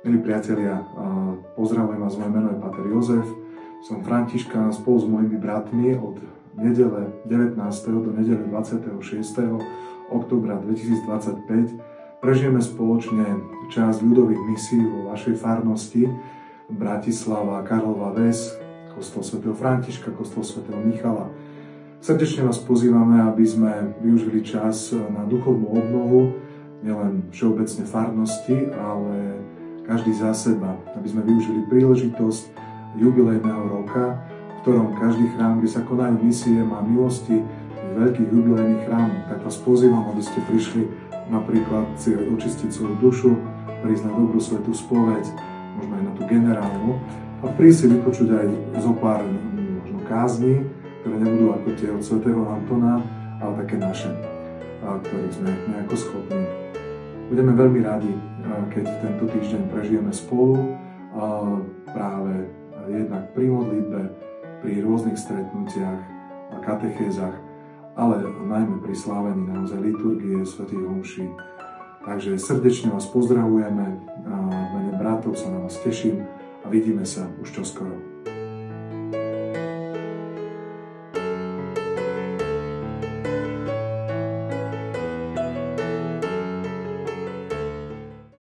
Milí priatelia, pozdravujem vás, moje meno je Páter Jozef, som františkán spolu s mojimi bratmi od nedele 19. do nedele 26. októbra 2025 prežijeme spoločne časť ľudových misií vo vašej farnosti Bratislava, Karlova Ves, kostol svätého Františka, kostol svätého Michala. Srdečne vás pozývame, aby sme využili čas na duchovnú obnovu, nielen všeobecne farnosti, ale každý za seba, aby sme využili príležitosť jubilejného roka, v ktorom každý chrám, kde sa konajú misie, má milosti veľkých jubilejných chrámov. Tak vás pozývam, aby ste prišli napríklad si očistiť svoju dušu, prísť na dobrú svätú spoveď, možno aj na tú generálnu, a prísť si vypočuť aj zo pár možno kázni, ktoré nebudú ako tie od svätého Antona, ale také naše, ktorých sme nejako schopní. Budeme veľmi radi, keď tento týždeň prežijeme spolu, práve jednak pri modlitbe, pri rôznych stretnutiach a katechézach, ale najmä pri slávení naozaj liturgie svätých omší. Takže srdečne vás pozdravujeme, v mene bratov sa na vás teším a vidíme sa už čoskoro.